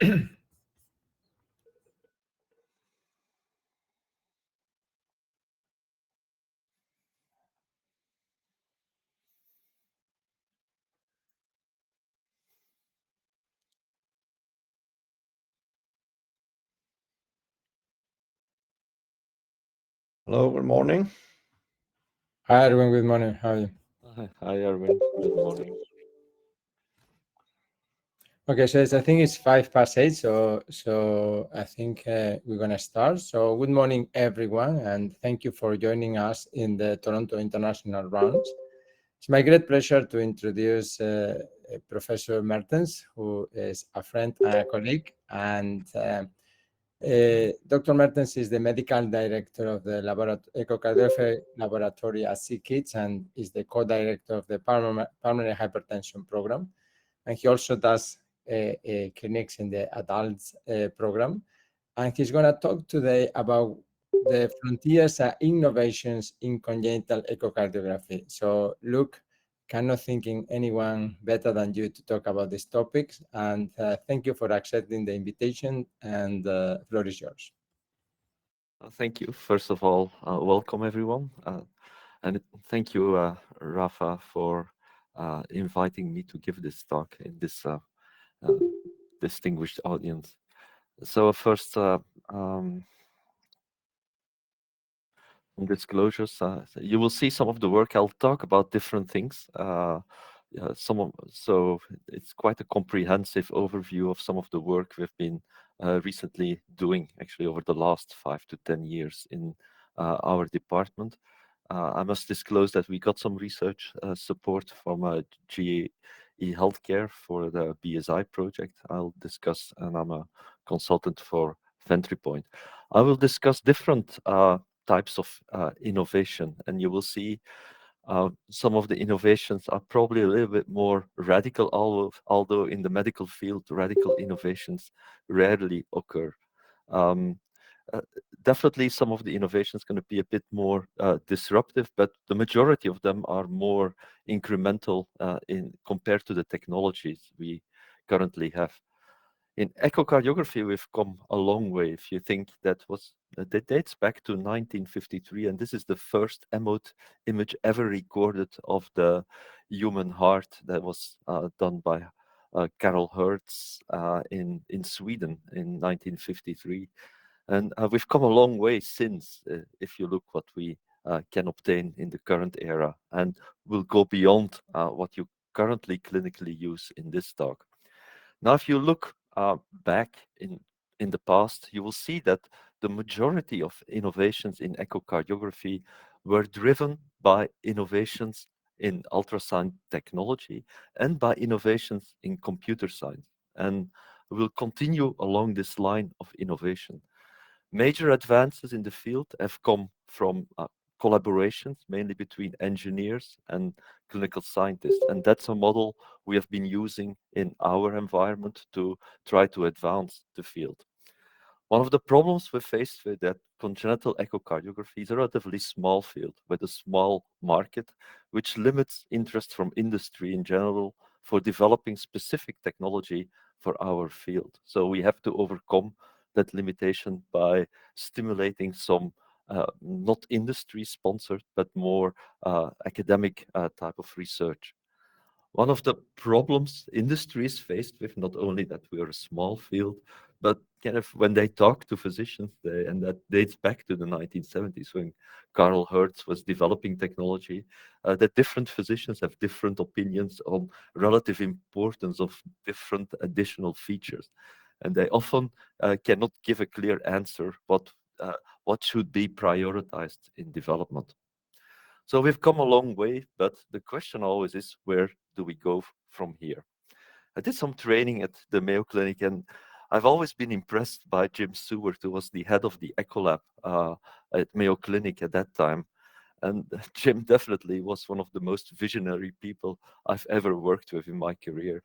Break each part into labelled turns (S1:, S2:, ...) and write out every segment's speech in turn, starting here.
S1: Hello, good morning.
S2: Hi, everyone. Good morning. How are you?
S3: Hi, Erwin. Good morning.
S2: Okay, so I think it's 8:05, so I think we're gonna start. So good morning, everyone, and thank you for joining us in the Toronto International Rounds. It's my great pleasure to introduce Professor Mertens, who is a friend and a colleague, and Dr. Mertens is the medical director of the Echocardiography laboratory at CKIDS and is the co-director of the pulmonary hypertension program. And he also does clinics in the adults program. And he's going to talk today about the frontiers and innovations in congenital echocardiography. So, Luke, cannot thinking anyone better than you to talk about these topics. And thank you for accepting the invitation. And the floor is yours.
S3: Thank you. First of all, welcome everyone. And thank you, Rafa, for inviting me to give this talk in this distinguished audience. So first, disclosures. So you will see some of the work. I'll talk about different things. So it's quite a comprehensive overview of some of the work we've been recently doing, actually over the last 5 to 10 years in our department. I must disclose that we got some research support from GE Healthcare for the BSI project. I'll discuss, and I'm a consultant for Ventripoint. I will discuss different types of innovation, and you will see some of the innovations are probably a little bit more radical, although in the medical field, radical innovations rarely occur. Definitely some of the innovations going to be a bit more disruptive, but the majority of them are more incremental in compared to the technologies we currently have. In echocardiography, we've come a long way. If you think that dates back to 1953, and this is the first image ever recorded of the human heart that was done by Carl Hertz in Sweden in 1953. And we've come a long way since, if you look what we can obtain in the current era, and will go beyond what you currently clinically use in this talk. Now, if you look back in the past, you will see that the majority of innovations in echocardiography were driven by innovations in ultrasound technology and by innovations in computer science. And we'll continue along this line of innovation. Major advances in the field have come from collaborations, mainly between engineers and clinical scientists. And that's a model we have been using in our environment to try to advance the field. One of the problems we're faced with that congenital echocardiography is a relatively small field with a small market, which limits interest from industry in general for developing specific technology for our field. So we have to overcome that limitation by stimulating some not industry sponsored, but more academic type of research. One of the problems industry is faced with, not only that we are a small field, but kind of when they talk to physicians, and that dates back to the 1970s when Carl Hertz was developing technology, that different physicians have different opinions on relative importance of different additional features. And they often cannot give a clear answer what should be prioritized in development. So we've come a long way, but the question always is, where do we go from here? I did some training at the Mayo Clinic, and I've always been impressed by Jim Seward, who was the head of the Echo Lab at Mayo Clinic at that time. And Jim definitely was one of the most visionary people I've ever worked with in my career.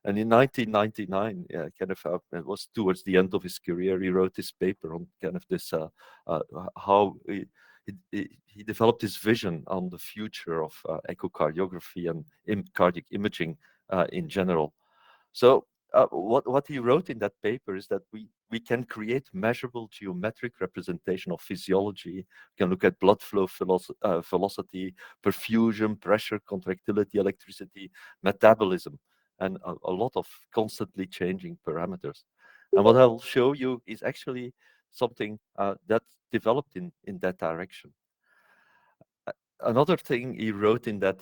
S3: And in 1999, it was towards the end of his career, he wrote this paper on kind of this how he developed his vision on the future of echocardiography and cardiac imaging in general. So what he wrote in that paper is that we can create measurable geometric representation of physiology. We can look at blood flow velocity, perfusion, pressure, contractility, electricity, metabolism, and a lot of constantly changing parameters. And what I'll show you is actually something that developed in that direction. Another thing he wrote in that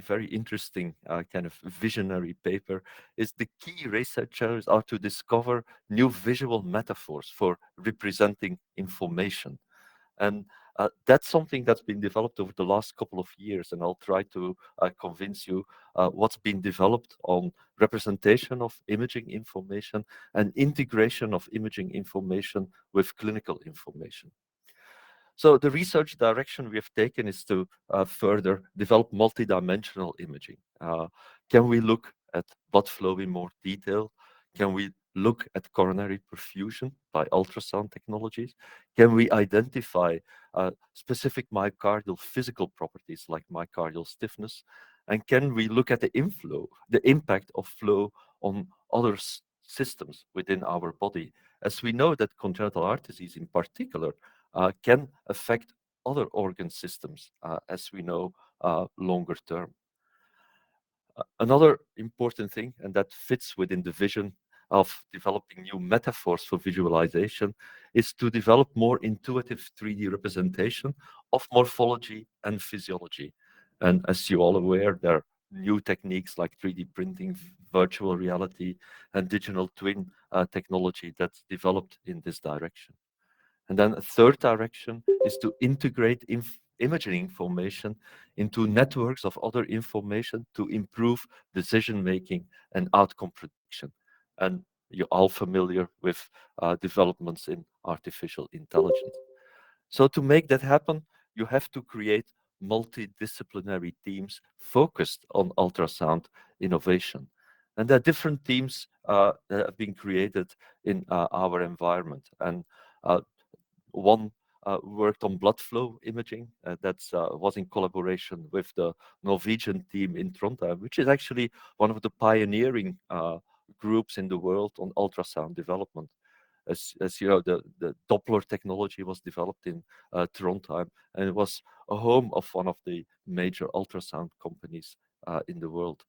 S3: very interesting kind of visionary paper is the key researchers are to discover new visual metaphors for representing information. And that's something that's been developed over the last couple of years. And I'll try to convince you what's been developed on representation of imaging information and integration of imaging information with clinical information. So the research direction we have taken is to further develop multidimensional imaging. Can we look at blood flow in more detail? Can we look at coronary perfusion by ultrasound technologies? Can we identify specific myocardial physical properties like myocardial stiffness? And can we look at the inflow, the impact of flow on other systems within our body? As we know that congenital heart disease in particular can affect other organ systems, as we know, longer term. Another important thing, and that fits within the vision of developing new metaphors for visualization, is to develop more intuitive 3D representation of morphology and physiology. And as you all aware, there are new techniques like 3D printing, virtual reality, and digital twin technology that's developed in this direction. And then a third direction is to integrate imaging information into networks of other information to improve decision-making and outcome prediction. And you're all familiar with developments in artificial intelligence. So to make that happen, you have to create multidisciplinary teams focused on ultrasound innovation. And there are different teams that have been created in our environment. And one worked on blood flow imaging. That was in collaboration with the Norwegian team in Trondheim, which is actually one of the pioneering groups in the world on ultrasound development. As you know, the Doppler technology was developed in Trondheim, and it was a home of one of the major ultrasound companies in the world.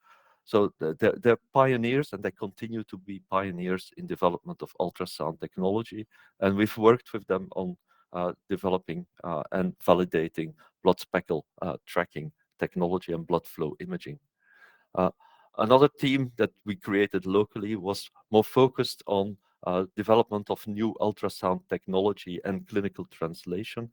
S3: So they're pioneers, and they continue to be pioneers in development of ultrasound technology. And we've worked with them on developing and validating blood speckle tracking technology and blood flow imaging. Another team that we created locally was more focused on development of new ultrasound technology and clinical translation.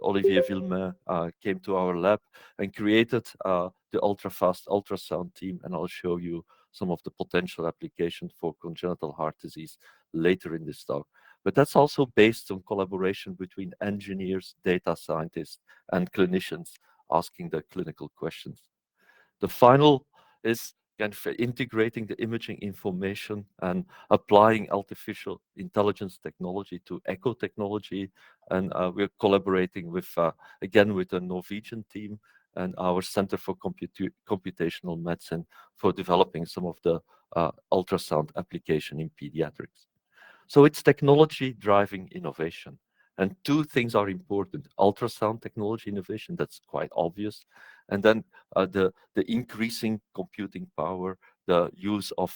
S3: Olivier Villemain came to our lab and created the ultra-fast ultrasound team, and I'll show you some of the potential applications for congenital heart disease later in this talk. But that's also based on collaboration between engineers, data scientists, and clinicians asking the clinical questions. The final is kind of integrating the imaging information and applying artificial intelligence technology to echo technology. And we're collaborating with, again, with the Norwegian team and our Center for Computational Medicine for developing some of the ultrasound application in pediatrics. So it's technology driving innovation. And two things are important: ultrasound technology innovation, that's quite obvious, and then the increasing computing power, the use of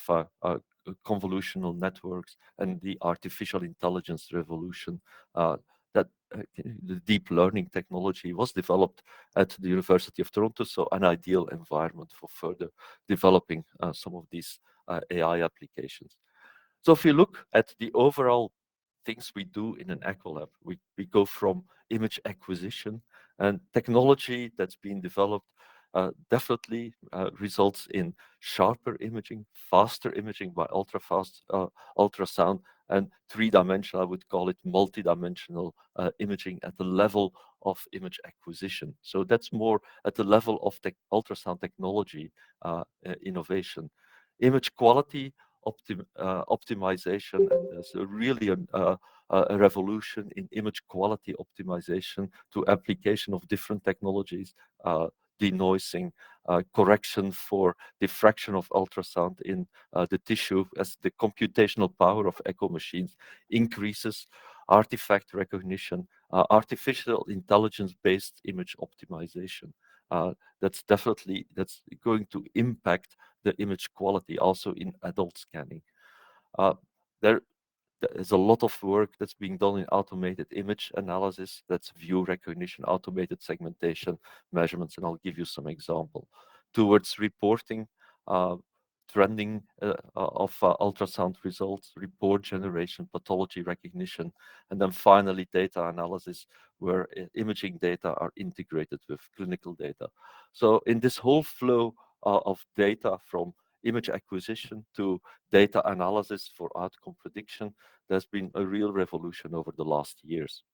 S3: convolutional networks, and the artificial intelligence revolution. That the deep learning technology was developed at the University of Toronto, so an ideal environment for further developing some of these AI applications. So if you look at the overall things we do in an echo lab, we go from image acquisition, and technology that's being developed definitely results in sharper imaging, faster imaging by ultra-fast ultrasound, and three-dimensional, I would call it multi-dimensional imaging at the level of image acquisition. So that's more at the level of ultrasound technology innovation. Image quality optimization, and there's really a revolution in image quality optimization to application of different technologies denoising, correction for diffraction of ultrasound in the tissue as the computational power of echo machines increases, artifact recognition, artificial intelligence-based image optimization. That's going to impact the image quality also in adult scanning. There is a lot of work that's being done in automated image analysis. That's view recognition, automated segmentation, measurements, and I'll give you some example. Towards reporting, trending of ultrasound results, report generation, pathology recognition, and then finally data analysis, where imaging data are integrated with clinical data. So in this whole flow of data from image acquisition to data analysis for outcome prediction, there's been a real revolution over the last years.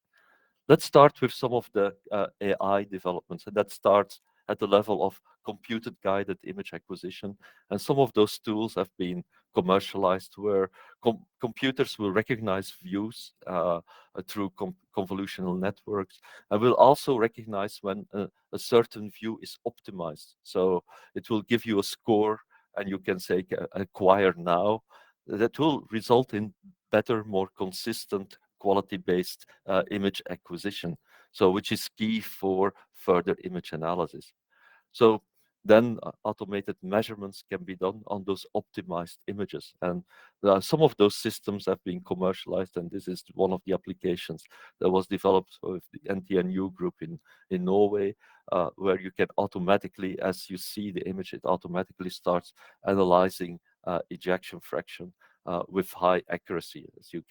S3: Let's start with some of the AI developments, and that starts at the level of computer-guided image acquisition. And some of those tools have been commercialized where computers will recognize views through convolutional networks, and will also recognize when a certain view is optimized. So it will give you a score, and you can say acquire now. That will result in better, more consistent, quality-based image acquisition, so which is key for further image analysis. So then automated measurements can be done on those optimized images. And some of those systems have been commercialized, and this is one of the applications that was developed with the NTNU group in Norway, where you can automatically, as you see the image, it automatically starts analyzing ejection fraction with high accuracy, as you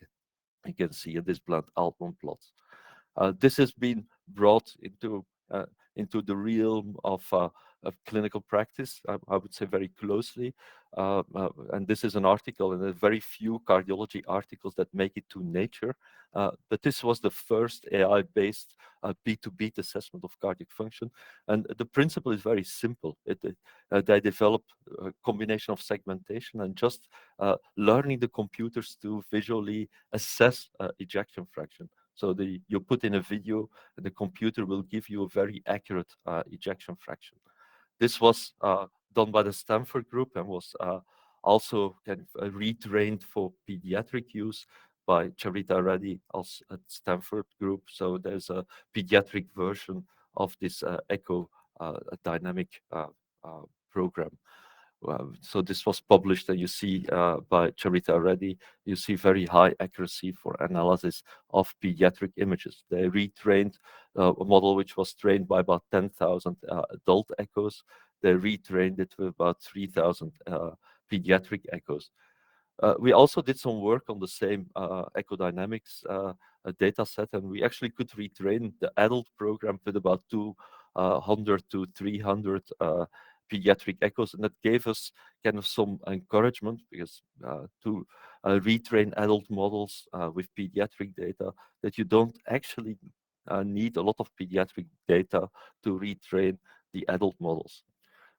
S3: can see in this blunt Altman plot. This has been brought into the realm of clinical practice, I would say very closely. And this is an article, and there are very few cardiology articles that make it to Nature. But this was the first AI-based beat-to-beat assessment of cardiac function. And the principle is very simple. They develop a combination of segmentation and just learning the computers to visually assess ejection fraction. So you put in a video, and the computer will give you a very accurate ejection fraction. This was done by the Stanford group and was also kind of retrained for pediatric use by Charita Reddy at Stanford group. So there's a pediatric version of this echo dynamic program. So this was published, and you see by Charita Reddy, you see very high accuracy for analysis of pediatric images. They retrained a model which was trained by about 10,000 adult echoes. They retrained it with about 3,000 pediatric echoes. We also did some work on the same echo dynamics data set, and we actually could retrain the adult program with about 200 to 300 pediatric echoes, and that gave us kind of some encouragement, because to retrain adult models with pediatric data, that you don't actually need a lot of pediatric data to retrain the adult models.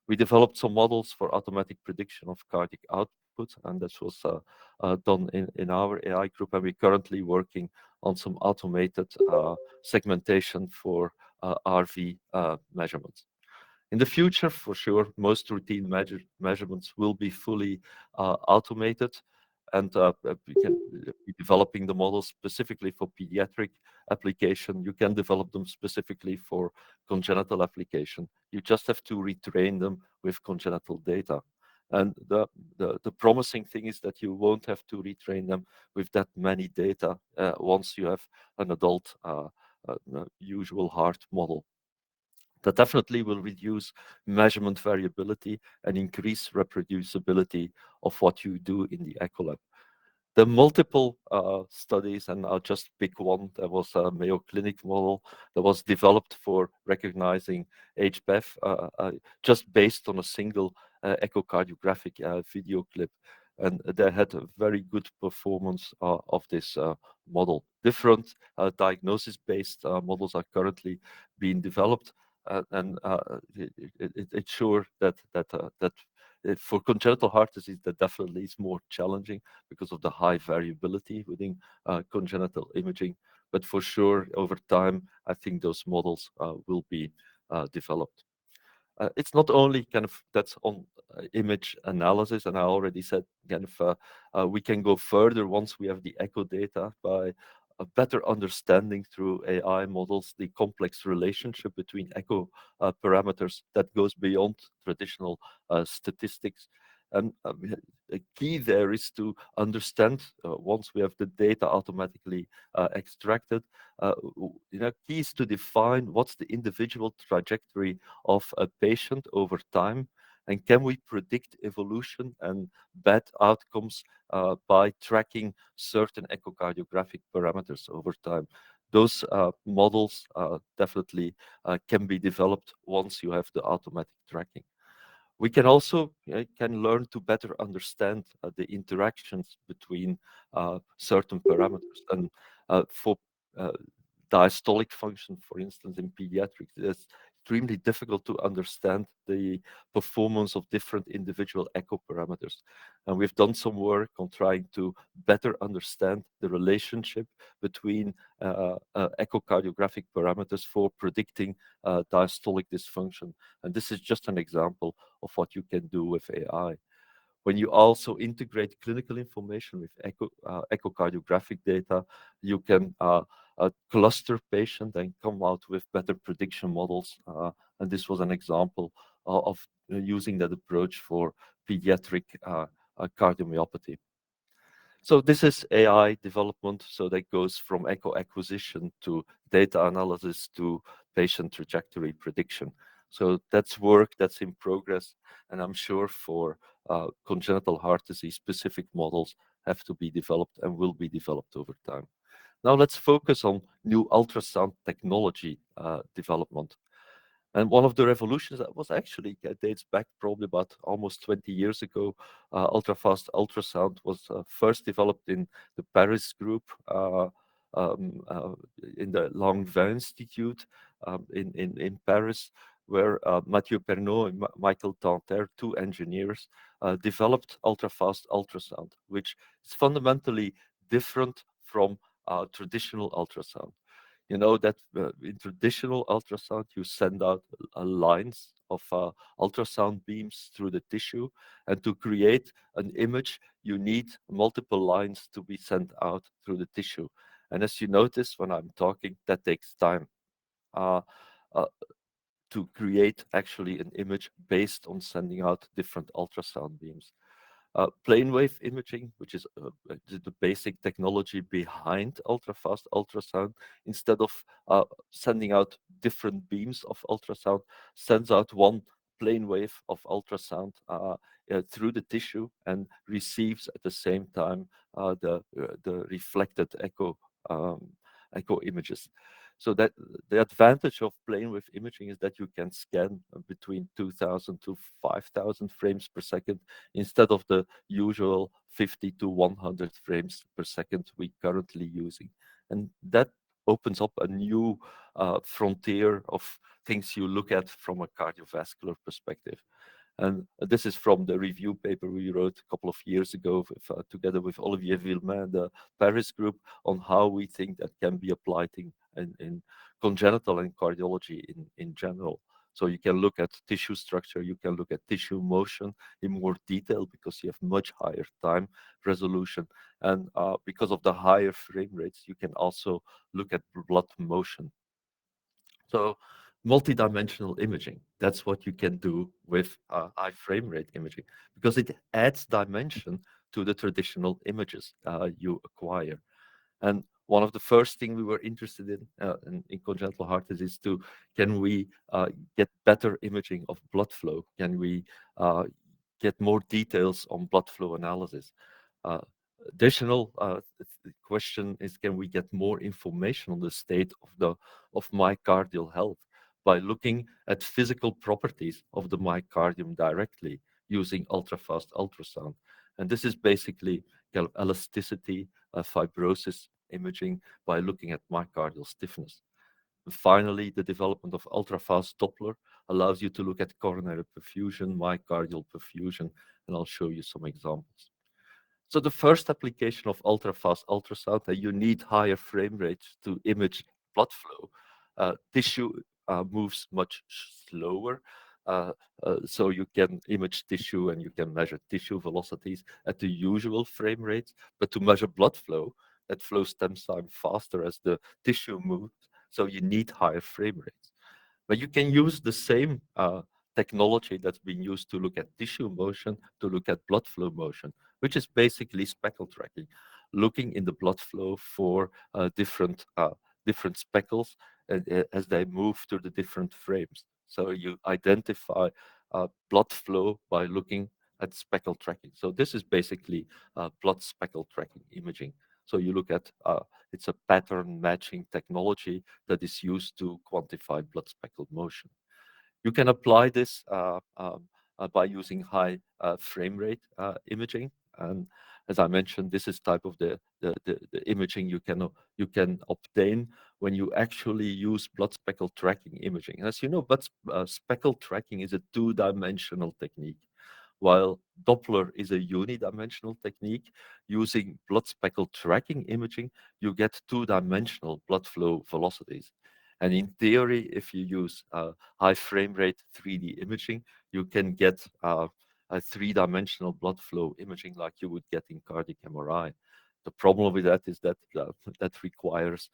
S3: We developed some models for automatic prediction of cardiac output, and this was done in our AI group, and we're currently working on some automated segmentation for RV measurements. In the future, for sure, most routine measurements will be fully automated, and we can be developing the models specifically for pediatric application. You can develop them specifically for congenital application. You just have to retrain them with congenital data. And the promising thing is that you won't have to retrain them with that many data once you have an adult usual heart model. That definitely will reduce measurement variability and increase reproducibility of what you do in the echo lab. The multiple studies, and I'll just pick one. There was a Mayo Clinic model that was developed for recognizing HBEF just based on a single echocardiographic video clip. And they had a very good performance of this model. Different diagnosis-based models are currently being developed, and it's sure that for congenital heart disease, that definitely is more challenging because of the high variability within congenital imaging. But for sure, over time, I think those models will be developed. It's not only kind of that's on image analysis, and I already said kind of we can go further once we have the echo data by a better understanding through AI models the complex relationship between echo parameters that goes beyond traditional statistics. And a key there is to understand once we have the data automatically extracted, key is to define what's the individual trajectory of a patient over time, and can we predict evolution and bad outcomes by tracking certain echocardiographic parameters over time. Those models definitely can be developed once you have the automatic tracking. We can also can learn to better understand the interactions between certain parameters. And for diastolic function, for instance, in pediatrics, it's extremely difficult to understand the performance of different individual echo parameters. And we've done some work on trying to better understand the relationship between echocardiographic parameters for predicting diastolic dysfunction. And this is just an example of what you can do with AI. When you also integrate clinical information with echocardiographic data, you can cluster patient and come out with better prediction models. And this was an example of using that approach for pediatric cardiomyopathy. So this is AI development. So that goes from echo acquisition to data analysis to patient trajectory prediction. So that's work that's in progress. And I'm sure for congenital heart disease, specific models have to be developed and will be developed over time. Now let's focus on new ultrasound technology development. And one of the revolutions that was actually dates back probably about almost 20 years ago. Ultrafast ultrasound was first developed in the Paris group in the Langevin Institute in Paris, where Mathieu Pernaut and Michael Tanter, two engineers, developed ultrafast ultrasound, which is fundamentally different from traditional ultrasound. You know that in traditional ultrasound, you send out lines of ultrasound beams through the tissue, and to create an image, you need multiple lines to be sent out through the tissue. And as you notice when I'm talking, that takes time uh, uh, to create actually an image based on sending out different ultrasound beams. Plane wave imaging, which is the basic technology behind ultrafast ultrasound, instead of sending out different beams of ultrasound, sends out one plane wave of ultrasound through the tissue and receives at the same time the reflected echo images. So that the advantage of plane wave imaging is that you can scan between 2000 to 5000 frames per second instead of the usual 50 to 100 frames per second we currently using. And that opens up a new frontier of things you look at from a cardiovascular perspective. And this is from the review paper we wrote a couple of years ago with, together with Olivier Villemain, the Paris group, on how we think that can be applied in congenital and cardiology in general. So you can look at tissue structure, you can look at tissue motion in more detail because you have much higher time resolution. And because of the higher frame rates, you can also look at blood motion. So multidimensional imaging, that's what you can do with high frame rate imaging because it adds dimension to the traditional images you acquire. And one of the first things we were interested in congenital heart disease too, can we get better imaging of blood flow? Can we get more details on blood flow analysis? Additional question is, can we get more information on the state of myocardial health by looking at physical properties of the myocardium directly using ultrafast ultrasound? And this is basically kind of elasticity, fibrosis imaging by looking at myocardial stiffness. And finally, the development of ultrafast Doppler allows you to look at coronary perfusion, myocardial perfusion, and I'll show you some examples. So the first application of ultrafast ultrasound, you need higher frame rates to image blood flow. Tissue moves much slower. So you can image tissue and you can measure tissue velocities at the usual frame rates. But to measure blood flow, that flows 10 times faster as the tissue moves. So you need higher frame rates. But you can use the same technology that's been used to look at tissue motion to look at blood flow motion, which is basically speckle tracking, looking in the blood flow for different speckles as they move through the different frames. So you identify blood flow by looking at speckle tracking. So this is basically blood speckle tracking imaging. So you look at it's a pattern matching technology that is used to quantify blood speckle motion. You can apply this by using high frame rate imaging. And as I mentioned, this is type of the imaging you can obtain when you actually use blood speckle tracking imaging. And as you know, blood speckle tracking is a two-dimensional technique, while Doppler is a unidimensional technique. Using blood speckle tracking imaging, you get two-dimensional blood flow velocities. And in theory, if you use high frame rate 3D imaging, you can get a three-dimensional blood flow imaging like you would get in cardiac MRI. The problem with that is that that requires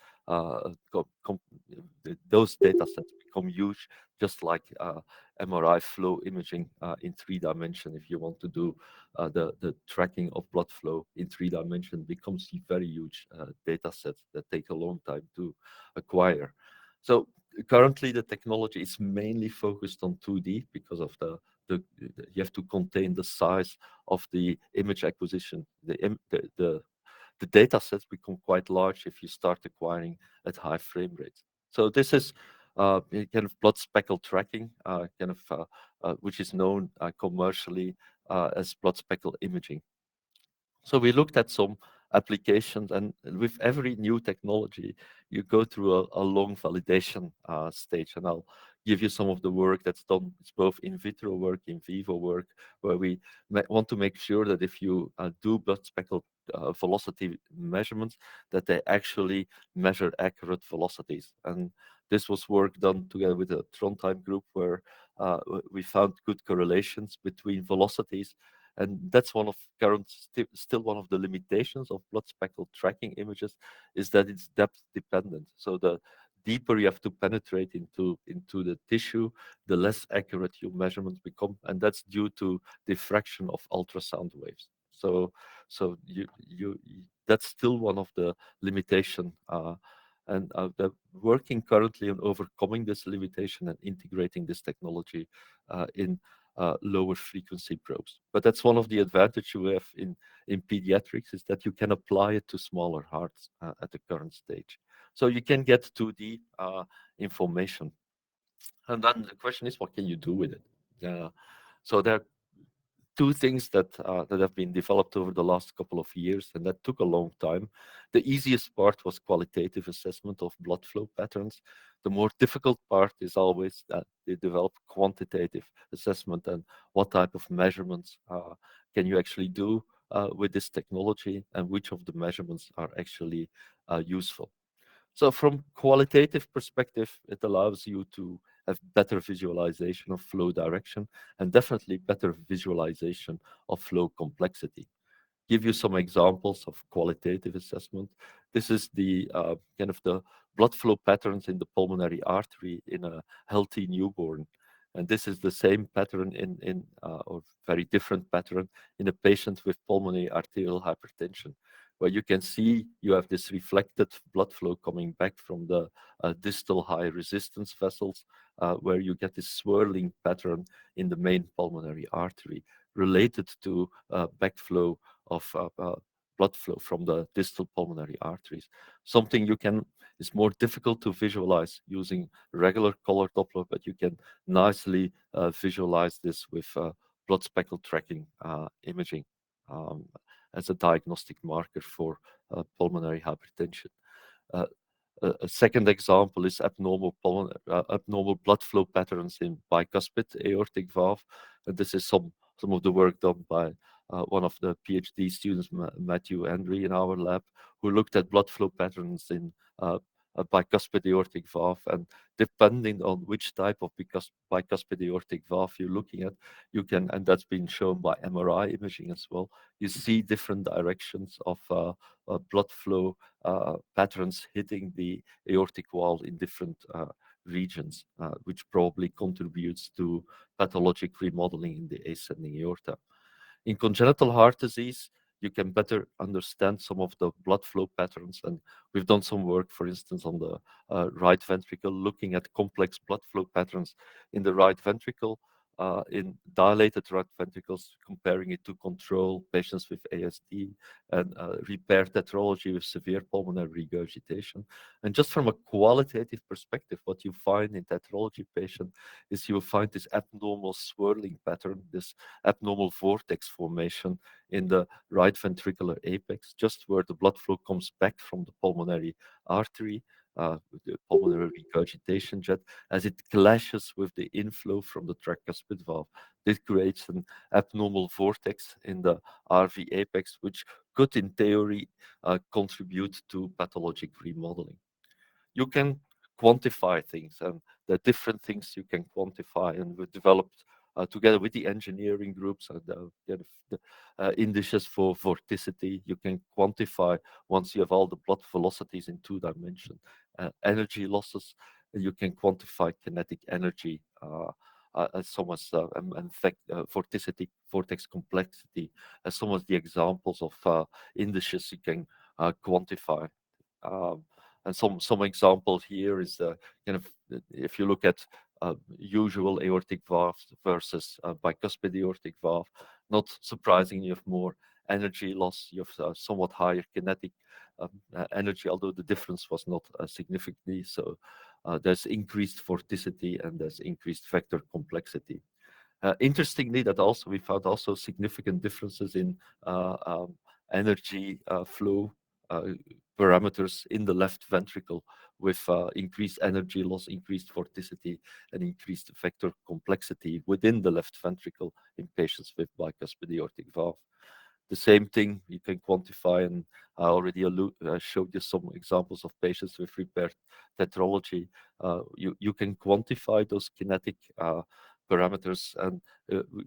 S3: those data sets become huge, just like MRI flow imaging in 3 dimension. If you want to do the tracking of blood flow in 3 dimension, becomes very huge data sets that take a long time to acquire. So currently the technology is mainly focused on 2D because of you have to contain the size of the image acquisition. The data sets become quite large if you start acquiring at high frame rates. So this is kind of blood speckle tracking, which is known commercially as blood speckle imaging. So we looked at some applications, and with every new technology, you go through a long validation stage. And I'll give you some of the work that's done. It's both in vitro work, in vivo work, where we want to make sure that if you do blood speckle velocity measurements, that they actually measure accurate velocities. And this was work done together with a Trondheim group where we found good correlations between velocities. And that's one of still one of the limitations of blood speckle tracking images, is that it's depth dependent. So the deeper you have to penetrate into the tissue, the less accurate your measurements become, and that's due to diffraction of ultrasound waves. So that's still one of the limitation. And they're working currently on overcoming this limitation and integrating this technology in lower frequency probes. But that's one of the advantages you have in pediatrics, is that you can apply it to smaller hearts at the current stage. So you can get 2D information. And then the question is, what can you do with it? So there are two things that have been developed over the last couple of years, and that took a long time. The easiest part was qualitative assessment of blood flow patterns. The more difficult part is always that they develop quantitative assessment and what type of measurements can you actually do with this technology, and which of the measurements are actually useful. So from qualitative perspective, it allows you to have better visualization of flow direction and definitely better visualization of flow complexity. Give you some examples of qualitative assessment. This is the kind of the blood flow patterns in the pulmonary artery in a healthy newborn. And this is the same pattern or very different pattern in a patient with pulmonary arterial hypertension, where you can see you have this reflected blood flow coming back from the distal high resistance vessels, where you get this swirling pattern in the main pulmonary artery related to backflow of blood flow from the distal pulmonary arteries. Something is more difficult to visualize using regular color Doppler, but you can nicely visualize this with blood speckle tracking imaging as a diagnostic marker for pulmonary hypertension. A second example is abnormal blood flow patterns in bicuspid aortic valve. And this is some of the work done by one of the PhD students, Matthew Henry, in our lab, who looked at blood flow patterns in bicuspid aortic valve, and depending on which type of bicuspid aortic valve you're looking at, you can, and that's been shown by MRI imaging as well, you see different directions of blood flow patterns hitting the aortic wall in different regions, which probably contributes to pathologic remodeling in the ascending aorta. In congenital heart disease, you can better understand some of the blood flow patterns. And we've done some work, for instance, on the right ventricle, looking at complex blood flow patterns in the right ventricle, in dilated right ventricles, comparing it to control patients with ASD and repair tetralogy with severe pulmonary regurgitation. And just from a qualitative perspective, what you find in tetralogy patient is you will find this abnormal swirling pattern, this abnormal vortex formation in the right ventricular apex, just where the blood flow comes back from the pulmonary artery, the pulmonary regurgitation jet, as it clashes with the inflow from the tricuspid valve. This creates an abnormal vortex in the RV apex, which could, in theory, contribute to pathologic remodeling. You can quantify things, and there are different things you can quantify, and we developed together with the engineering groups and the indices for vorticity. You can quantify, once you have all the blood velocities in 2 dimensions, energy losses. You can quantify kinetic energy as some as in fact vorticity, vortex complexity, as some of the examples of indices you can quantify. And some example here is kind of, if you look at usual aortic valves versus bicuspid aortic valve, not surprisingly, you have more energy loss, you have somewhat higher kinetic energy, although the difference was not significantly. So there's increased vorticity and there's increased vector complexity. Interestingly, that also we found also significant differences in energy flow parameters in the left ventricle, with increased energy loss, increased vorticity, and increased vector complexity within the left ventricle in patients with bicuspid aortic valve. The same thing you can quantify, and I already showed you some examples of patients with repaired tetralogy. You can quantify those kinetic parameters, and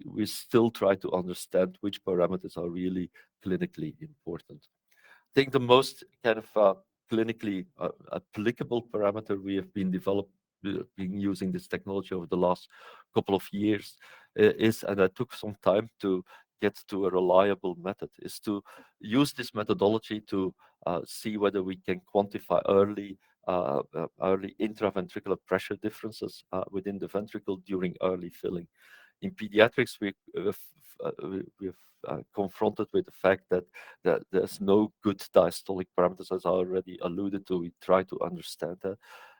S3: we still try to understand which parameters are really clinically important. I think the most kind of clinically applicable parameter we have been using this technology over the last couple of years is, and it took some time to get to a reliable method, is to use this methodology to see whether we can quantify early intraventricular pressure differences within the ventricle during early filling. In pediatrics, we've confronted with the fact that there's no good diastolic parameters, as I already alluded to. We try to understand that.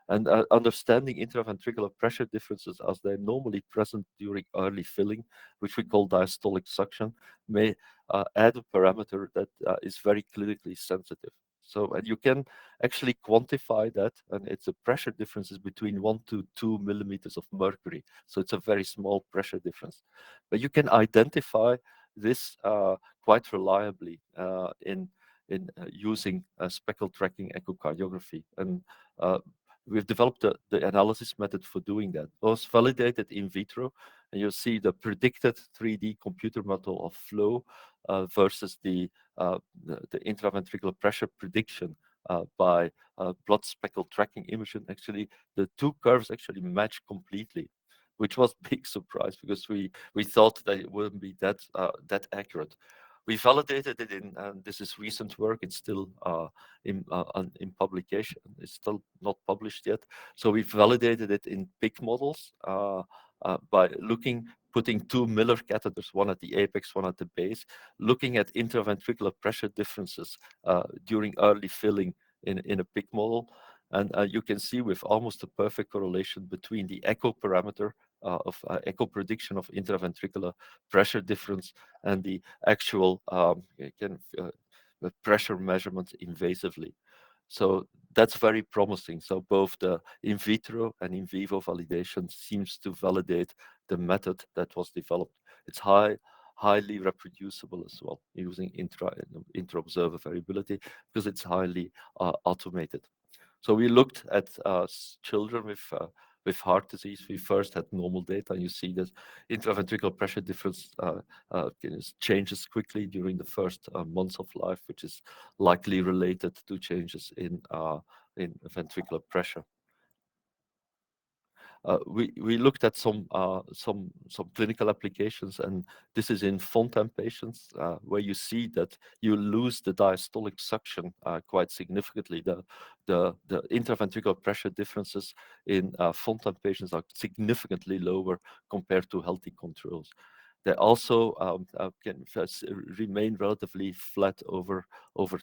S3: And understanding intraventricular pressure differences as they're normally present during early filling, which we call diastolic suction, may add a parameter that is very clinically sensitive. So, and you can actually quantify that, and it's a pressure differences between 1 to 2 millimeters of mercury. So it's a very small pressure difference. But you can identify this quite reliably in using speckle tracking echocardiography. And we've developed the analysis method for doing that. It was validated in vitro, and you'll see the predicted 3D computer model of flow versus the intraventricular pressure prediction by blood speckle tracking imaging. Actually, the two curves actually match completely, which was a big surprise because we thought that it wouldn't be that accurate. We validated it in, and this is recent work. It's still in publication. It's still not published yet. So we validated it in pig models by putting 2 Miller catheters, one at the apex, one at the base, looking at intraventricular pressure differences during early filling in a pig model. And you can see with almost a perfect correlation between the echo parameter of echo prediction of intraventricular pressure difference and the actual pressure measurement invasively. So that's very promising. So both the in vitro and in vivo validation seems to validate the method that was developed. It's highly reproducible as well, using intra-observer variability, because it's highly automated. So we looked at children with heart disease. We first had normal data, and you see that intraventricular pressure difference changes quickly during the first months of life, which is likely related to changes in ventricular pressure. We looked at some clinical applications, and this is in Fontan patients, where you see that you lose the diastolic suction quite significantly. The intraventricular pressure differences in Fontan patients are significantly lower compared to healthy controls. They also can remain relatively flat over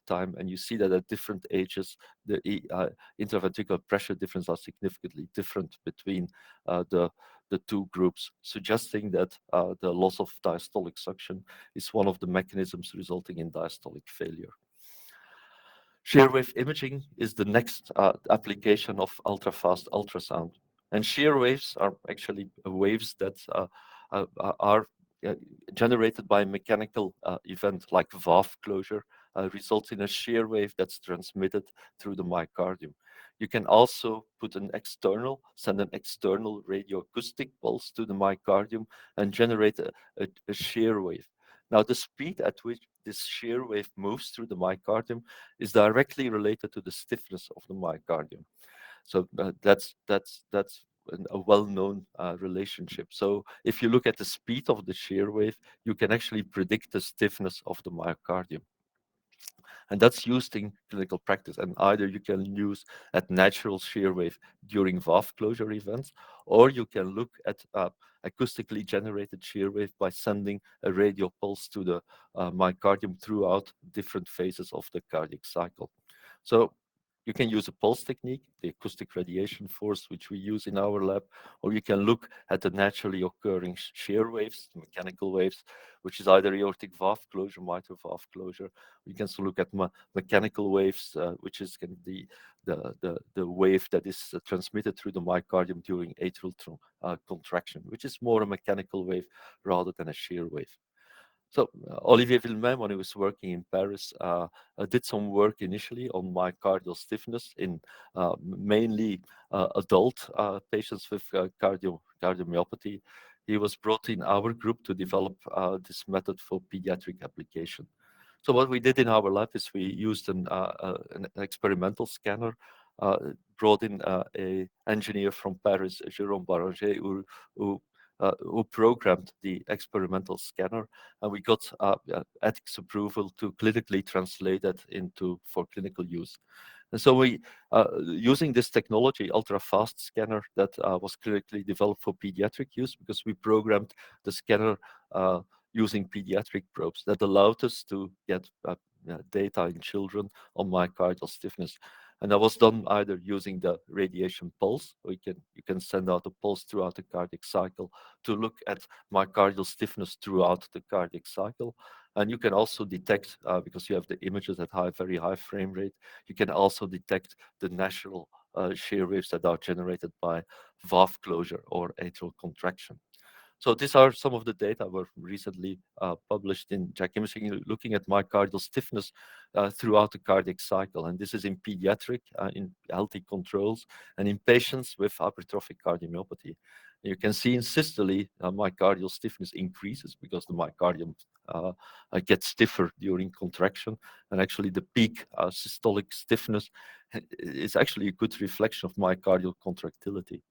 S3: time, and you see that at different ages, the intraventricular pressure difference are significantly different between the two groups, suggesting that the loss of diastolic suction is one of the mechanisms resulting in diastolic failure. Shear wave imaging is the next application of ultrafast ultrasound. And shear waves are actually waves that are generated by a mechanical event like valve closure, results in a shear wave that's transmitted through the myocardium. You can also send an external radioacoustic pulse to the myocardium and generate a shear wave. Now, the speed at which this shear wave moves through the myocardium is directly related to the stiffness of the myocardium. So that's a well-known relationship. So if you look at the speed of the shear wave, you can actually predict the stiffness of the myocardium. And that's used in clinical practice. And either you can use at natural shear wave during valve closure events, or you can look at acoustically generated shear wave by sending a radio pulse to the myocardium throughout different phases of the cardiac cycle. So you can use a pulse technique, the acoustic radiation force, which we use in our lab, or you can look at the naturally occurring shear waves, mechanical waves, which is either aortic valve closure, mitral valve closure. You can also look at mechanical waves, which is the wave that is transmitted through the myocardium during atrial contraction, which is more a mechanical wave rather than a shear wave. So Olivier Villemain, when he was working in Paris, did some work initially on myocardial stiffness in mainly adult patients with cardiomyopathy. He was brought in our group to develop this method for pediatric application. So what we did in our lab is we used an experimental scanner, brought in an engineer from Paris, Jérôme Baranger, who programmed the experimental scanner, and we got ethics approval to clinically translate that for clinical use. And so we, using this technology, ultra-fast scanner that was clinically developed for pediatric use, because we programmed the scanner using pediatric probes that allowed us to get data in children on myocardial stiffness. And that was done either using the radiation pulse, or you can send out a pulse throughout the cardiac cycle to look at myocardial stiffness throughout the cardiac cycle. And you can also detect, because you have the images at very high frame rate, you can also detect the natural shear waves that are generated by valve closure or atrial contraction. So these are some of the data were recently published in JACC Imaging, looking at myocardial stiffness throughout the cardiac cycle. And this is in pediatric, in healthy controls, and in patients with hypertrophic cardiomyopathy. You can see in systole, myocardial stiffness increases because the myocardium gets stiffer during contraction. And actually the peak systolic stiffness is actually a good reflection of myocardial contractility.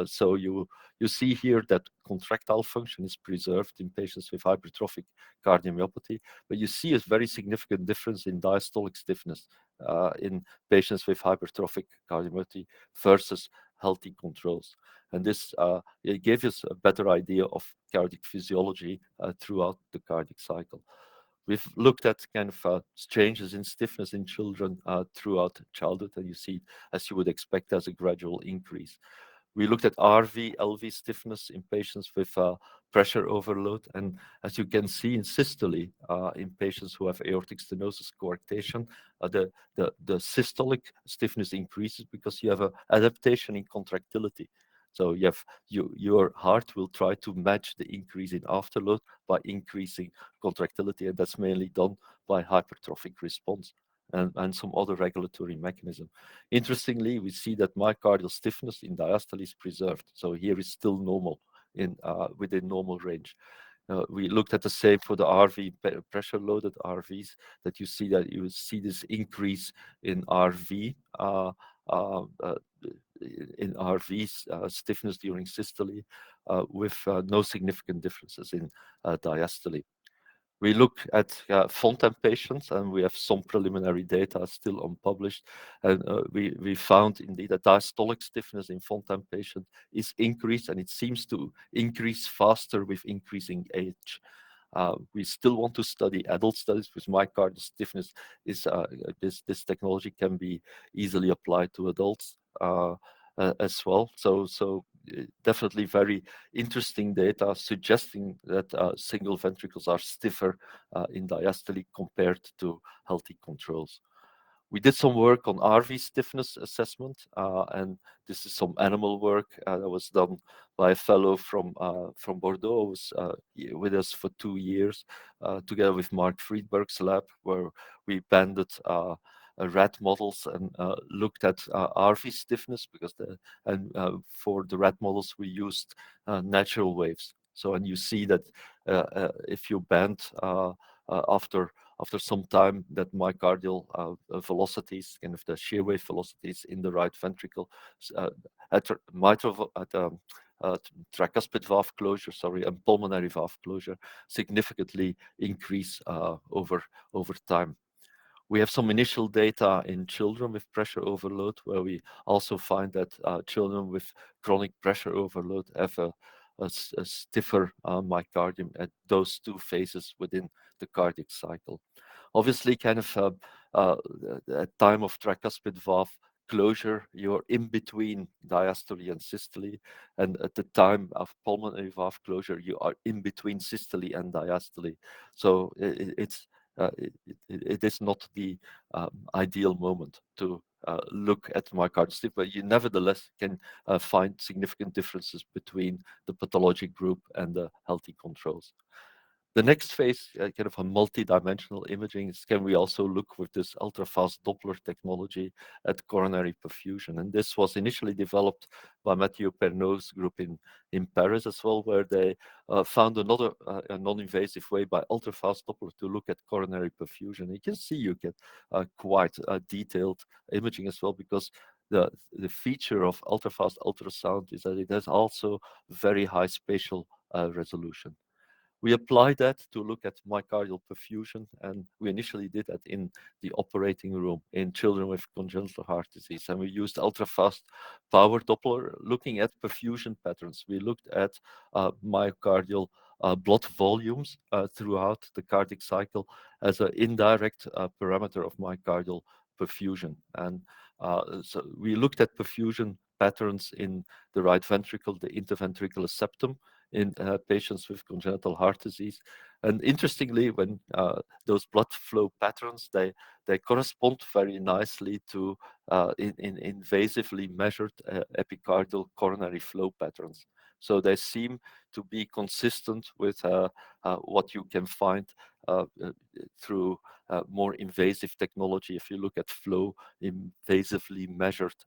S3: So you see here that contractile function is preserved in patients with hypertrophic cardiomyopathy, but you see a very significant difference in diastolic stiffness in patients with hypertrophic cardiomyopathy versus healthy controls. And this it gave us a better idea of cardiac physiology throughout the cardiac cycle. We've looked at kind of changes in stiffness in children throughout childhood, and you see, as you would expect, as a gradual increase. We looked at RV, LV stiffness in patients with pressure overload. And as you can see in systole, in patients who have aortic stenosis coarctation, the systolic stiffness increases because you have an adaptation in contractility. So your heart will try to match the increase in afterload by increasing contractility, and that's mainly done by hypertrophic response. and some other regulatory mechanism. Interestingly, we see that myocardial stiffness in diastole is preserved. So here is still normal within normal range. We looked at the same for the RV, pressure-loaded RVs, that you see this increase in RV, in RVs stiffness during systole, with no significant differences in diastole. We look at Fontan patients, and we have some preliminary data still unpublished. And we found indeed that diastolic stiffness in Fontan patients is increased, and it seems to increase faster with increasing age. We still want to study adult studies with myocardial stiffness. This technology can be easily applied to adults as well. So definitely very interesting data suggesting that single ventricles are stiffer in diastole compared to healthy controls. We did some work on RV stiffness assessment, and this is some animal work that was done by a fellow from Bordeaux, who was with us for 2 years, together with Mark Friedberg's lab, where we banded rat models and looked at RV stiffness, because for the rat models we used natural waves. So, and you see that if you bend after some time, that myocardial velocities, kind of the shear wave velocities in the right ventricle at tricuspid valve closure, and pulmonary valve closure significantly increase over time. We have some initial data in children with pressure overload, where we also find that children with chronic pressure overload have a stiffer myocardium at those 2 phases within the cardiac cycle. Obviously, kind of at time of tricuspid valve closure, you're in between diastole and systole, and at the time of pulmonary valve closure, you are in between systole and diastole. So it is not the ideal moment to look at myocardial stiffness, but you nevertheless can find significant differences between the pathologic group and the healthy controls. The next phase, kind of a multi-dimensional imaging, is can we also look with this ultra-fast Doppler technology at coronary perfusion. And this was initially developed by Mathieu Pernot's group in Paris as well, where they found another non-invasive way by ultra-fast Doppler to look at coronary perfusion. You can see you get quite detailed imaging as well, because the feature of ultra-fast ultrasound is that it has also very high spatial resolution. We applied that to look at myocardial perfusion, and we initially did that in the operating room in children with congenital heart disease. And we used ultra-fast power Doppler looking at perfusion patterns. We looked at myocardial blood volumes throughout the cardiac cycle as an indirect parameter of myocardial perfusion. And so we looked at perfusion patterns in the right ventricle, the interventricular septum, in patients with congenital heart disease. And interestingly, when those blood flow patterns, they correspond very nicely to invasively measured epicardial coronary flow patterns. So they seem to be consistent with what you can find through more invasive technology if you look at flow invasively measured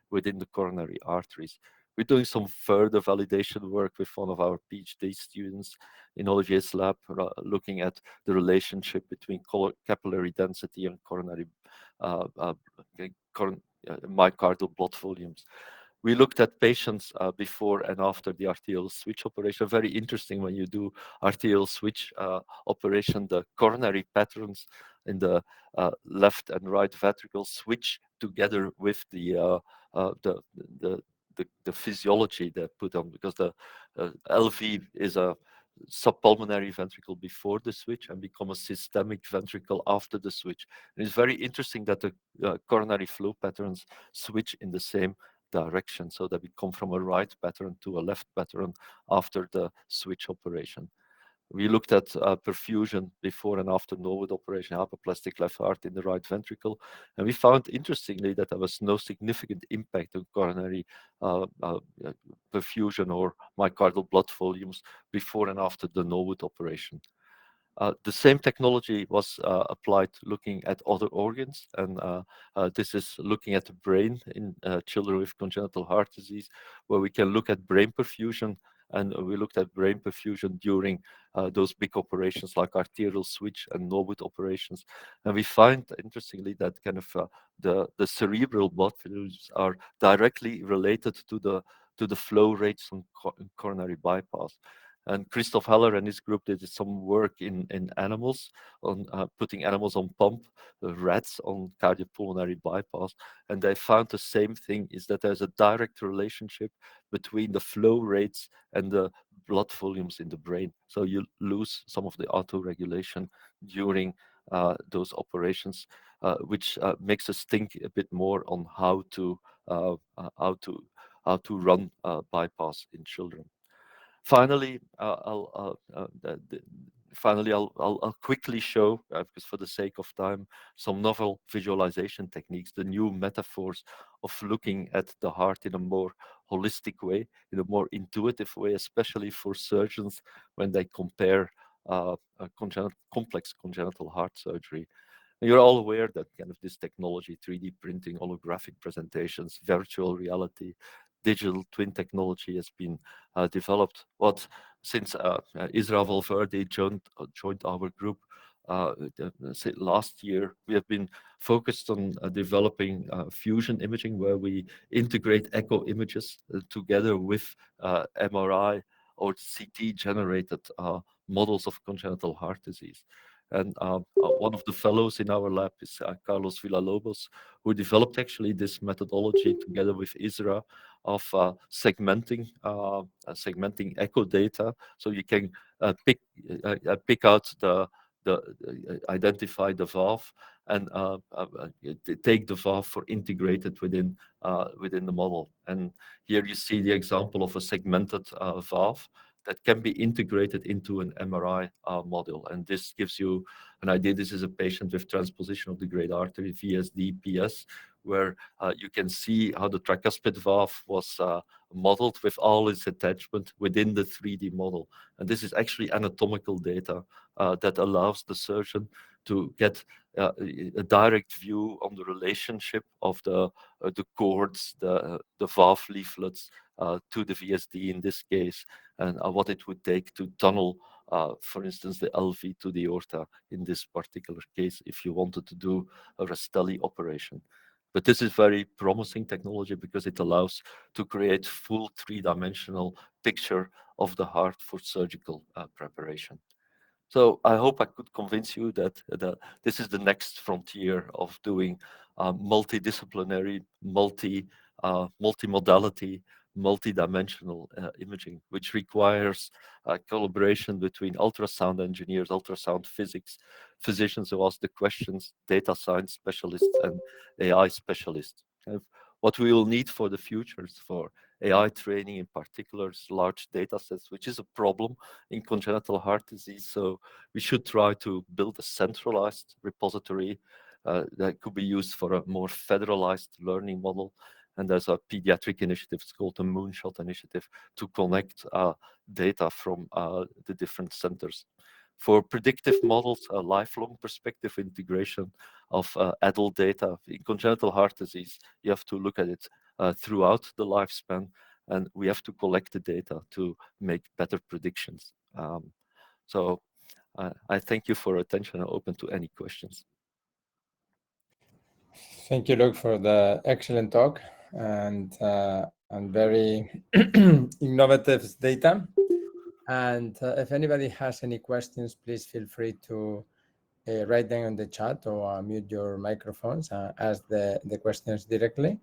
S3: within the coronary arteries. We're doing some further validation work with one of our PhD students in Olivier's lab, looking at the relationship between capillary density and coronary myocardial blood volumes. We looked at patients before and after the arterial switch operation. Very interesting when you do arterial switch operation, the coronary patterns in the left and right ventricle switch together with the physiology they put on, because the LV is a subpulmonary ventricle before the switch and become a systemic ventricle after the switch. And it's very interesting that the coronary flow patterns switch in the same direction, so that we come from a right pattern to a left pattern after the switch operation. We looked at perfusion before and after Norwood operation, hypoplastic left heart in the right ventricle, and we found interestingly that there was no significant impact on coronary perfusion or myocardial blood volumes before and after the Norwood operation. The same technology was applied looking at other organs, and this is looking at the brain in children with congenital heart disease, where we can look at brain perfusion, and we looked at brain perfusion during those big operations like arterial switch and Norwood operations. And we find, interestingly, that kind of the cerebral blood flows are directly related to the flow rates on coronary bypass. And Christoph Heller and his group did some work in animals on putting animals on pump, rats on cardiopulmonary bypass, and they found the same thing, is that there's a direct relationship between the flow rates and the blood volumes in the brain. So you lose some of the autoregulation during those operations, which makes us think a bit more on how to run bypass in children. Finally, I'll quickly show, because for the sake of time, some novel visualization techniques, the new metaphors of looking at the heart in a more holistic way, in a more intuitive way, especially for surgeons when they compare complex congenital heart surgery. And you're all aware that kind of this technology, 3D printing, holographic presentations, virtual reality, digital twin technology has been developed. What since Israel Valverde joined our group last year, we have been focused on developing fusion imaging, where we integrate echo images together with MRI or CT generated models of congenital heart disease. And one of the fellows in our lab is Carlos Villalobos, who developed actually this methodology together with ISRA of segmenting echo data, so you can pick out identify the valve and take the valve for integrated within the model. And here you see the example of a segmented valve that can be integrated into an MRI model. And this gives you an idea. This is a patient with transposition of the great artery, VSD, PS, where you can see how the tricuspid valve was modeled with all its attachment within the 3D model. And this is actually anatomical data that allows the surgeon to get a direct view on the relationship of the cords, the valve leaflets to the VSD in this case, and what it would take to tunnel, for instance, the LV to the aorta in this particular case, if you wanted to do a Rastelli operation. But this is very promising technology because it allows to create full three-dimensional picture of the heart for surgical preparation. So I hope I could convince you that this is the next frontier of doing multidisciplinary, multimodality, multidimensional imaging, which requires collaboration between ultrasound engineers, ultrasound physics, physicians who ask the questions, data science specialists, and AI specialists. What we will need for the future is for AI training, in particular, large data sets, which is a problem in congenital heart disease. So we should try to build a centralized repository that could be used for a more federalized learning model. And there's a pediatric initiative, it's called the Moonshot Initiative, to connect data from the different centers. For predictive models, a lifelong perspective integration of adult data. In congenital heart disease, you have to look at it throughout the lifespan, and we have to collect the data to make better predictions. So I thank you for your attention. I'm open to any questions.
S2: Thank you, Luke, for the excellent talk and very innovative data. And if anybody has any questions, please feel free to write them in the chat or mute your microphones, ask the questions directly.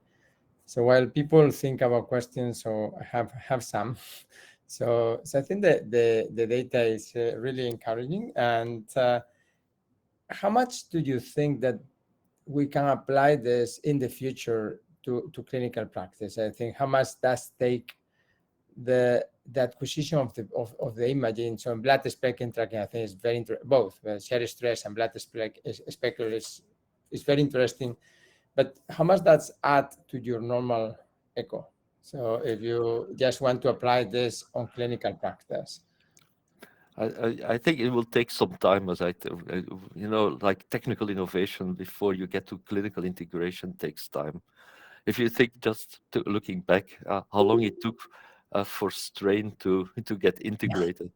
S2: So while people think about questions, or have some, so I think that the data is really encouraging. And how much do you think that we can apply this in the future to clinical practice? I think how much does take the acquisition of the imaging. So blood speculum tracking, I think is very both shear stress and blood speculum is very interesting. But how much does add to your normal echo? So if you just want to apply this on clinical practice.
S3: I think it will take some time, like technical innovation before you get to clinical integration takes time. If you think just looking back, how long it took for strain to get integrated.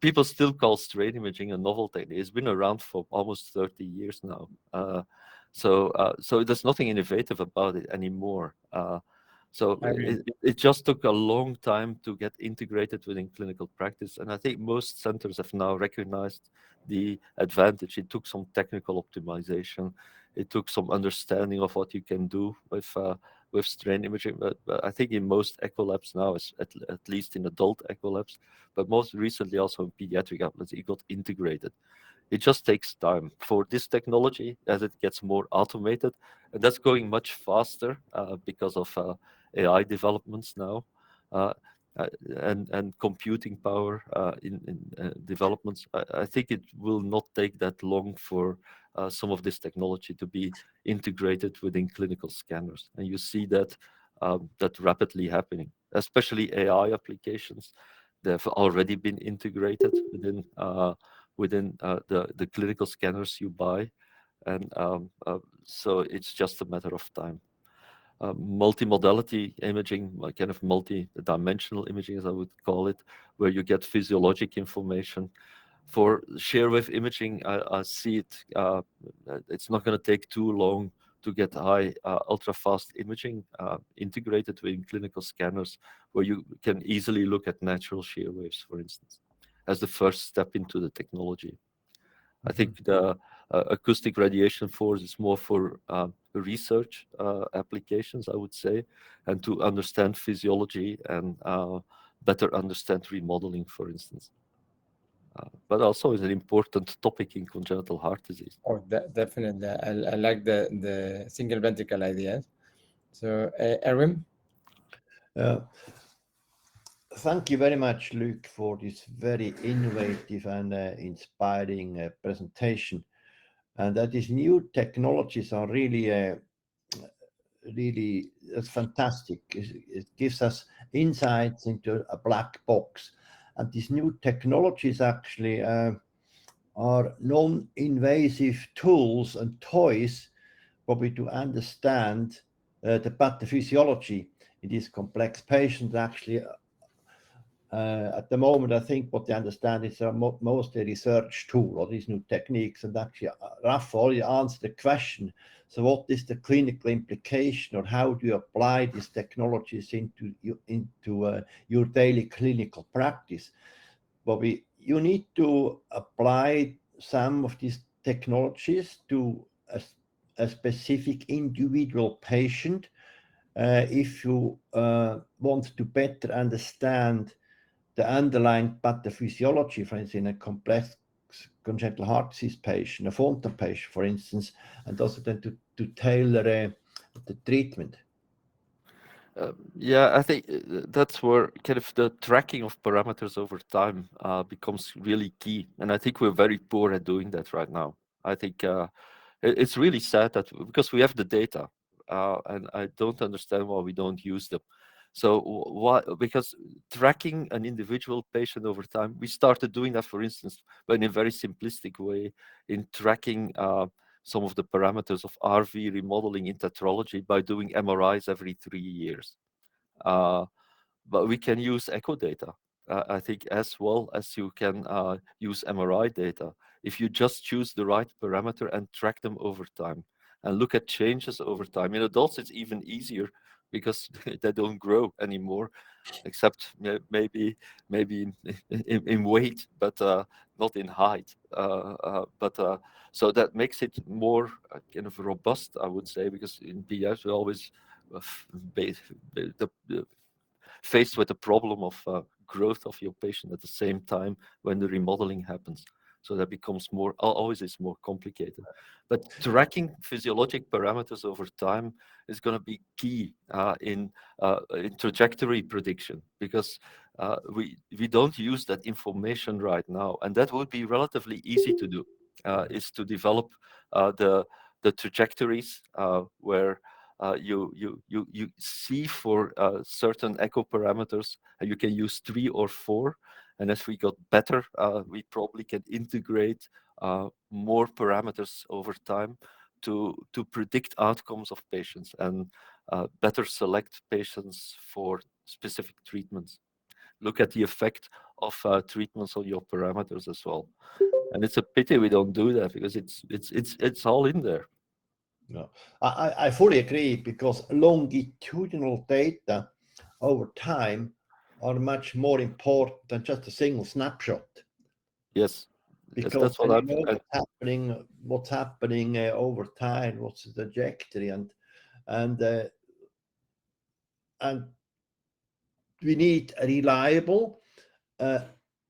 S3: People still call strain imaging a novel technique. It's been around for almost 30 years now. So there's nothing innovative about it anymore. So it just took a long time to get integrated within clinical practice. And I think most centers have now recognized the advantage. It took some technical optimization. It took some understanding of what you can do with strain imaging. But I think in most echo labs now, at least in adult echo labs, but most recently also in pediatric labs, it got integrated. It just takes time for this technology as it gets more automated, and that's going much faster because of AI developments now, uh, and computing power in developments. I think it will not take that long for some of this technology to be integrated within clinical scanners, and you see that that rapidly happening, especially AI applications. They've already been integrated within the clinical scanners you buy, and so it's just a matter of time. Multimodality imaging, like kind of multi-dimensional imaging, as I would call it, where you get physiologic information. For shear wave imaging, I see it. It's not going to take too long to get high ultra-fast imaging integrated within clinical scanners, where you can easily look at natural shear waves, for instance, as the first step into the technology. I think the acoustic radiation force is more for research applications, I would say, and to understand physiology and better understand remodeling, for instance. But also is an important topic in congenital heart disease.
S2: Oh, definitely. I like the single ventricle ideas. So, Erwin?
S1: Thank you very much, Luke, for this very innovative and inspiring presentation. And that these new technologies are really, really, it's fantastic. It gives us insights into a black box. And these new technologies actually are non-invasive tools and toys, probably to understand the pathophysiology in these complex patients. Actually, at the moment, I think what they understand is mostly a research tool or these new techniques. And actually, Rafa already answered the question. So what is the clinical implication, or how do you apply these technologies into your daily clinical practice? But you need to apply some of these technologies to a specific individual patient if you want to better understand the underlying pathophysiology, for instance, in a complex congenital heart disease patient, a Fontan patient, for instance, and also then to tailor the treatment.
S3: Yeah, I think that's where kind of the tracking of parameters over time becomes really key. And I think we're very poor at doing that right now. I think it's really sad that because we have the data, and I don't understand why we don't use them. So why? Because tracking an individual patient over time, we started doing that, for instance, but in a very simplistic way, in tracking some of the parameters of RV remodeling in tetralogy by doing MRIs every 3 years. But we can use echo data, I think, as well as you can use MRI data. If you just choose the right parameter and track them over time and look at changes over time. In adults, it's even easier because they don't grow anymore, except maybe in weight, but not in height. So that makes it more kind of robust, I would say, because in PS we always faced with the problem of growth of your patient at the same time when the remodeling happens. So that becomes always is more complicated. But tracking physiologic parameters over time is going to be key in trajectory prediction, because we don't use that information right now, and that would be relatively easy to do. Is to develop the trajectories where you see for certain echo parameters, and you can use 3 or 4, And as we got better, we probably can integrate more parameters over time to predict outcomes of patients and better select patients for specific treatments. Look at the effect of treatments on your parameters as well. And it's a pity we don't do that, because it's all in there.
S1: No, I fully agree, because longitudinal data over time are much more important than just a single snapshot.
S3: Yes,
S1: Because
S3: that's what
S1: when you know what's happening over time, what's the trajectory, and we need reliable,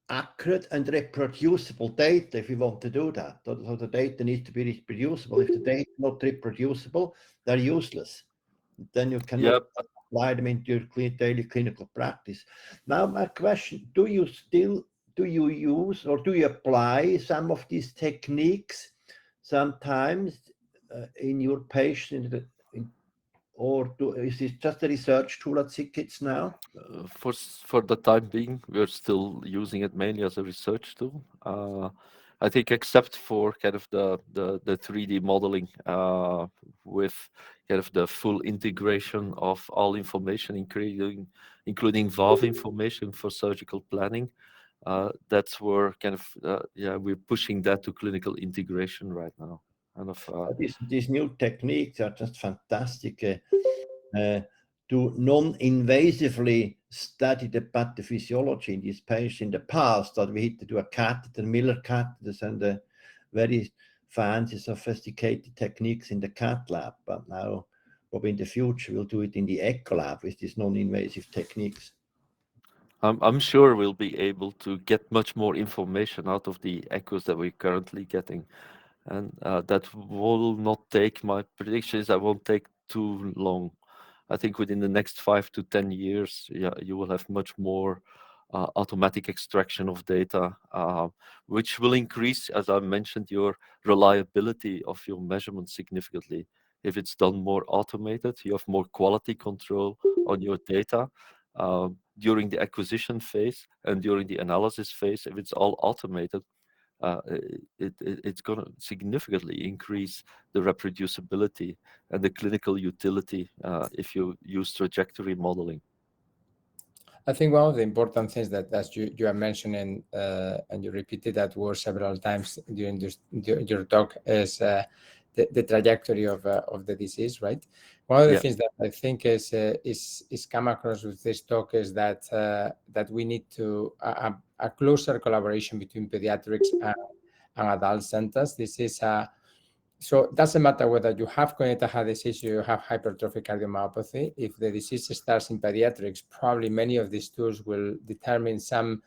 S1: accurate, and reproducible data if we want to do that. So the data needs to be reproducible. If the data is not reproducible, they're useless. Then you cannot apply them into your daily clinical practice. Now, my question: do you use or do you apply some of these techniques sometimes in your patient, or is it just a research tool at SickKids now?
S3: For the time being, we're still using it mainly as a research tool. I think, except for kind of the 3D modeling with kind of the full integration of all information, including valve information for surgical planning. That's where kind of we're pushing that to clinical integration right now. Kind of
S1: these new techniques are just fantastic to non-invasively study the pathophysiology in these patients. In the past, that we had to do a catheter, Miller catheters, and very fancy, sophisticated techniques in the cath lab. But now, probably in the future, we'll do it in the echo lab with these non-invasive techniques.
S3: I'm sure we'll be able to get much more information out of the echoes that we're currently getting. And that will not take, my prediction is that won't take too long. I think within the next 5 to 10 years, you will have much more automatic extraction of data, which will increase, as I mentioned, your reliability of your measurement significantly. If it's done more automated, you have more quality control on your data during the acquisition phase and during the analysis phase. If it's all automated, it's going to significantly increase the reproducibility and the clinical utility if you use trajectory modeling.
S2: I think one of the important things that, as you are mentioning, and you repeated that word several times during your talk, is the trajectory of the disease, right? One of the things that I think is come across with this talk is that we need to a closer collaboration between pediatrics and adult centers. This is so it doesn't matter whether you have congenital heart disease or you have hypertrophic cardiomyopathy. If the disease starts in pediatrics, probably many of these tools will determine some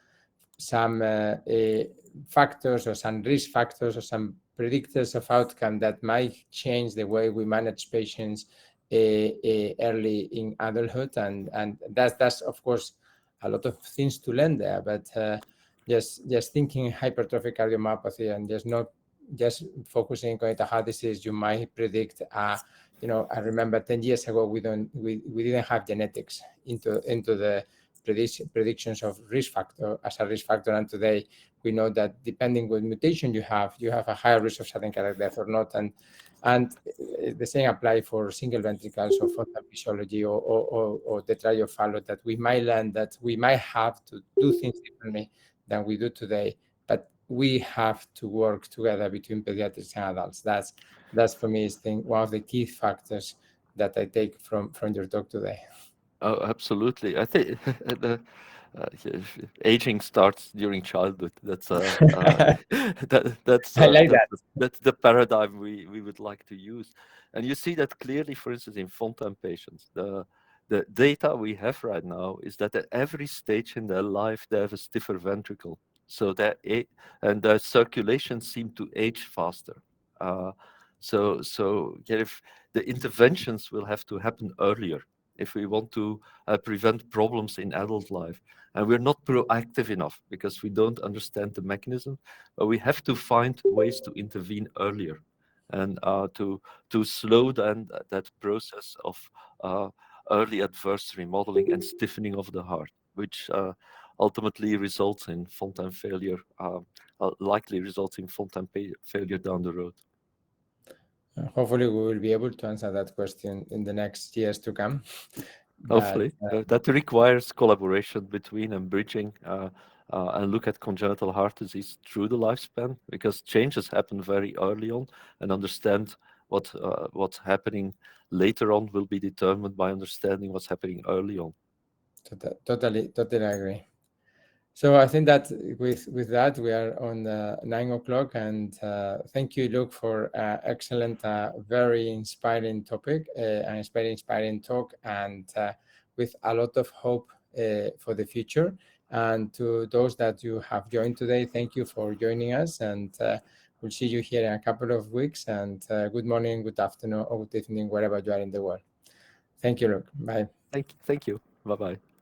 S2: factors or some risk factors or some predictors of outcome that might change the way we manage patients early in adulthood. And that's of course a lot of things to learn there. But just thinking hypertrophic cardiomyopathy and just focusing on congenital heart disease, you might predict. I remember 10 years ago we didn't have genetics into the predictions of risk factor as a risk factor, and today we know that depending what mutation you have a higher risk of sudden cardiac death or not, and the same apply for single ventricles or for physiology or the trial follow, that we might learn that we might have to do things differently than we do today, but we have to work together between pediatrics and adults. That's for me is one of the key factors that I take from your talk today.
S3: Oh, absolutely. I think aging starts during childhood. That's that's
S2: I like that.
S3: That's the paradigm we would like to use. And you see that clearly, for instance, in Fontan patients. The data we have right now is that at every stage in their life, they have a stiffer ventricle. So and their circulation seem to age faster. So if the interventions will have to happen earlier if we want to prevent problems in adult life. And we're not proactive enough because we don't understand the mechanism, but we have to find ways to intervene earlier and to slow down that process of early adverse remodeling and stiffening of the heart, which ultimately results in fontan failure, likely results in fontan failure down the road.
S2: Hopefully, we will be able to answer that question in the next years to come.
S3: Hopefully, that requires collaboration between and bridging and look at congenital heart disease through the lifespan, because changes happen very early on, and understand what's happening later on will be determined by understanding what's happening early on.
S2: Totally agree. So I think that with that we are on 9 o'clock, and thank you, Luke, for excellent, very inspiring topic, an inspiring talk, and with a lot of hope for the future. And to those that you have joined today, thank you for joining us, and we'll see you here in a couple of weeks. And good morning, good afternoon, or good evening, wherever you are in the world. Thank you, Luke. Bye.
S3: Thank you. Bye bye.